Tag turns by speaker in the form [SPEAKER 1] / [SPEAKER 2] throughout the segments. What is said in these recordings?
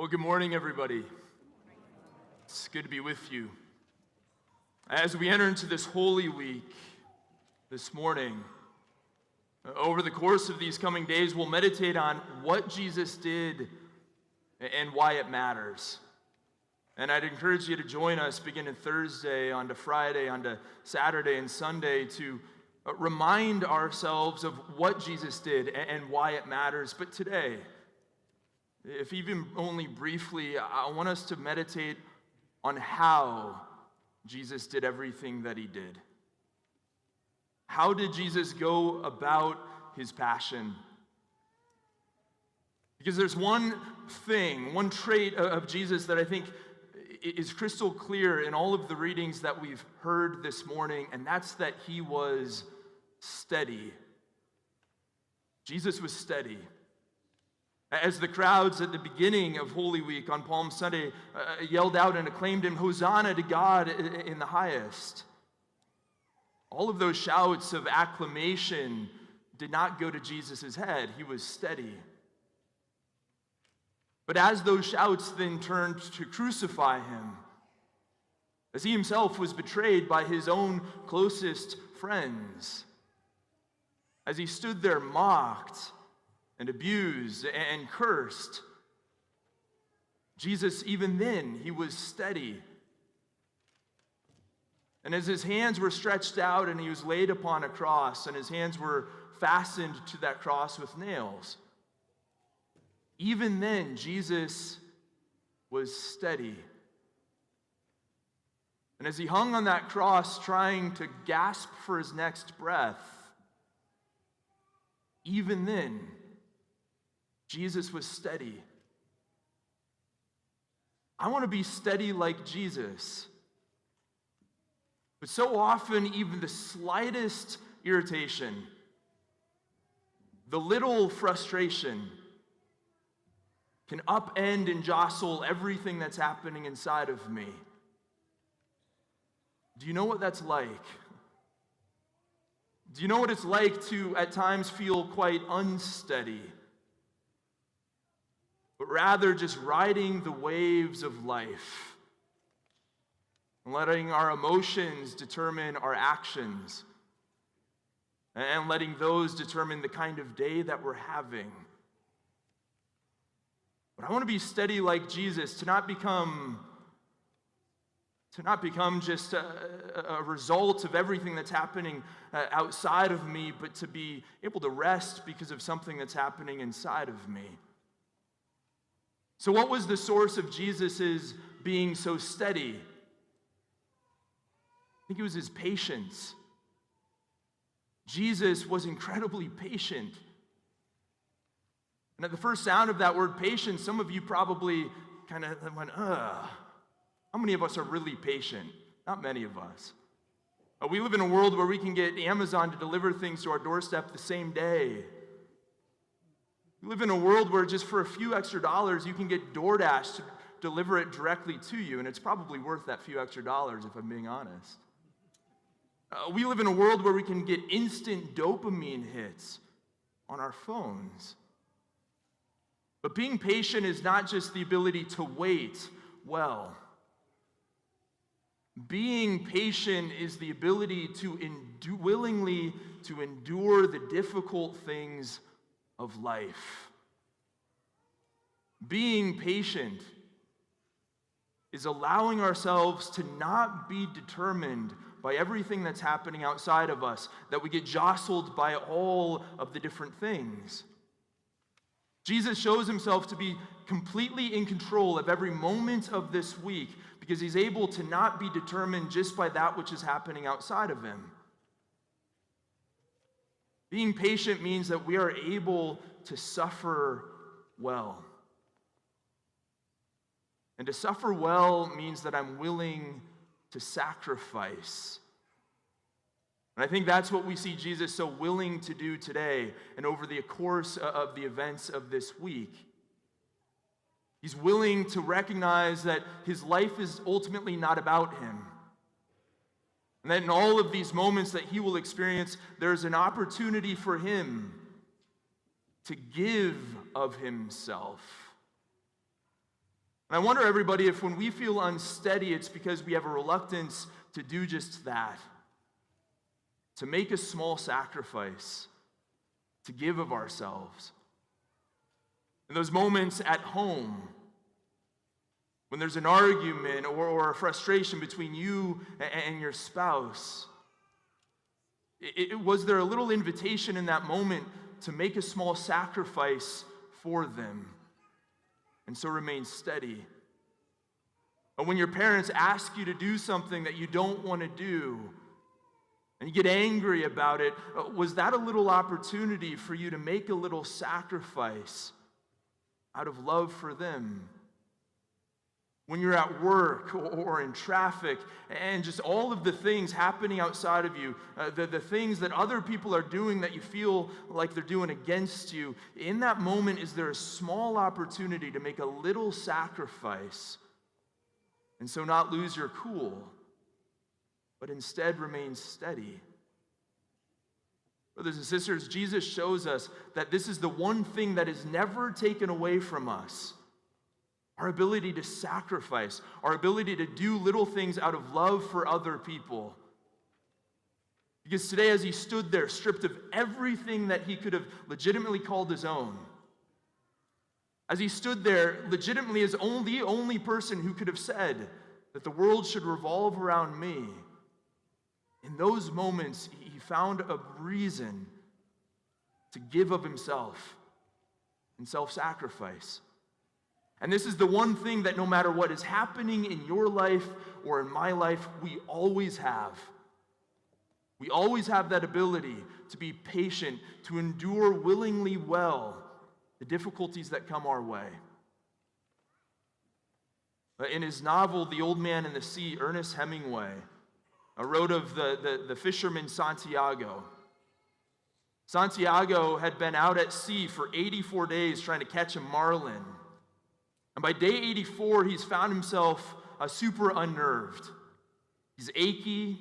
[SPEAKER 1] Well, good morning, everybody. It's good to be with you. As we enter into this Holy Week this morning, over the course of these coming days, we'll meditate on what Jesus did and why it matters. And I'd encourage you to join us beginning Thursday, onto Friday, onto Saturday and Sunday to remind ourselves of what Jesus did and why it matters. But today, if even only briefly, I want us to meditate on how Jesus did everything that he did. How did Jesus go about his passion? Because there's one thing, one trait of Jesus that I think is crystal clear in all of the readings that we've heard this morning, and that's that he was steady. Jesus was steady. As the crowds at the beginning of Holy Week on Palm Sunday yelled out and acclaimed him, "Hosanna to God in the highest," all of those shouts of acclamation did not go to Jesus' head. He was steady. But as those shouts then turned to crucify him, as he himself was betrayed by his own closest friends, as he stood there mocked and abused and cursed, Jesus, even then, he was steady. And as his hands were stretched out and he was laid upon a cross and his hands were fastened to that cross with nails, even then, Jesus was steady. And as he hung on that cross trying to gasp for his next breath, even then, Jesus was steady. I want to be steady like Jesus. But so often, even the slightest irritation, the little frustration, can upend and jostle everything that's happening inside of me. Do you know what that's like? Do you know what it's like to, at times, feel quite unsteady? But rather just riding the waves of life and letting our emotions determine our actions and letting those determine the kind of day that we're having. But I want to be steady like Jesus, to not become just a result of everything that's happening outside of me, but to be able to rest because of something that's happening inside of me. So what was the source of Jesus' being so steady? I think it was his patience. Jesus was incredibly patient. And at the first sound of that word patience, some of you probably kind of went, ugh. How many of us are really patient? Not many of us. We live in a world where we can get Amazon to deliver things to our doorstep the same day. We live in a world where just for a few extra dollars, you can get DoorDash to deliver it directly to you, and it's probably worth that few extra dollars, if I'm being honest. We live in a world where we can get instant dopamine hits on our phones. But being patient is not just the ability to wait well. Being patient is the ability to willingly to endure the difficult things of life. Being patient is allowing ourselves to not be determined by everything that's happening outside of us, that we get jostled by all of the different things. Jesus shows himself to be completely in control of every moment of this week because he's able to not be determined just by that which is happening outside of him. Being patient means that we are able to suffer well. And to suffer well means that I'm willing to sacrifice. And I think that's what we see Jesus so willing to do today and over the course of the events of this week. He's willing to recognize that his life is ultimately not about him. And that in all of these moments that he will experience, there's an opportunity for him to give of himself. And I wonder, everybody, if when we feel unsteady, it's because we have a reluctance to do just that, to make a small sacrifice, to give of ourselves. In those moments at home, when there's an argument or a frustration between you and your spouse, was there a little invitation in that moment to make a small sacrifice for them and so remain steady? Or when your parents ask you to do something that you don't want to do and you get angry about it, was that a little opportunity for you to make a little sacrifice out of love for them? When you're at work or in traffic and just all of the things happening outside of you, the things that other people are doing that you feel like they're doing against you, in that moment, is there a small opportunity to make a little sacrifice and so not lose your cool, but instead remain steady? Brothers and sisters, Jesus shows us that this is the one thing that is never taken away from us. Our ability to sacrifice, our ability to do little things out of love for other people. Because today, as he stood there, stripped of everything that he could have legitimately called his own, as he stood there legitimately as the only person who could have said that the world should revolve around me, in those moments, he found a reason to give of himself in self-sacrifice. And this is the one thing that no matter what is happening in your life or in my life, we always have. We always have that ability to be patient, to endure willingly well the difficulties that come our way. In his novel, The Old Man and the Sea, Ernest Hemingway wrote of the fisherman Santiago. Santiago had been out at sea for 84 days trying to catch a marlin. And by day 84, he's found himself super unnerved. He's achy,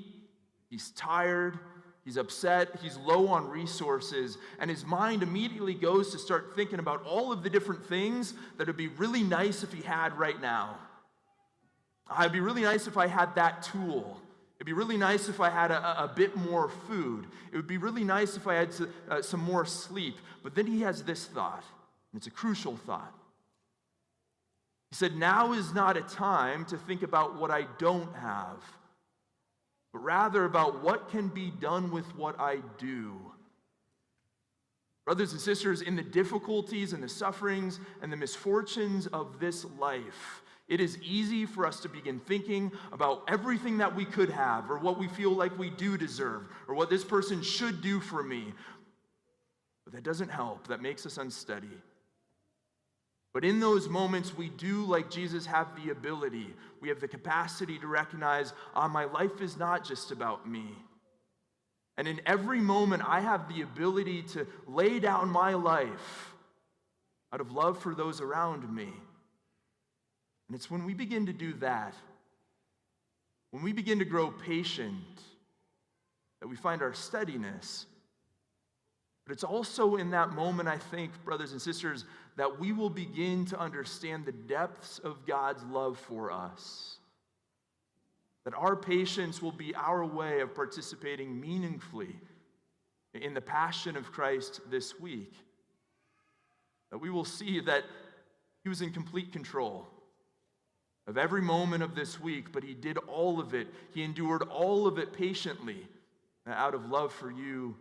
[SPEAKER 1] he's tired, he's upset, he's low on resources, and his mind immediately goes to start thinking about all of the different things that would be really nice if he had right now. It'd be really nice if I had that tool. It'd be really nice if I had a bit more food. It would be really nice if I had some more sleep. But then he has this thought, and it's a crucial thought. He said, now is not a time to think about what I don't have, but rather about what can be done with what I do. Brothers and sisters, in the difficulties and the sufferings and the misfortunes of this life, it is easy for us to begin thinking about everything that we could have, or what we feel like we do deserve, or what this person should do for me. But that doesn't help. That makes us unsteady. But in those moments, we do, like Jesus, have the ability, we have the capacity to recognize, my life is not just about me. And in every moment, I have the ability to lay down my life out of love for those around me. And it's when we begin to do that, when we begin to grow patient, that we find our steadiness. But it's also in that moment, I think, brothers and sisters, that we will begin to understand the depths of God's love for us. That our patience will be our way of participating meaningfully in the passion of Christ this week. That we will see that he was in complete control of every moment of this week, but he did all of it. He endured all of it patiently out of love for you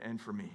[SPEAKER 1] and for me.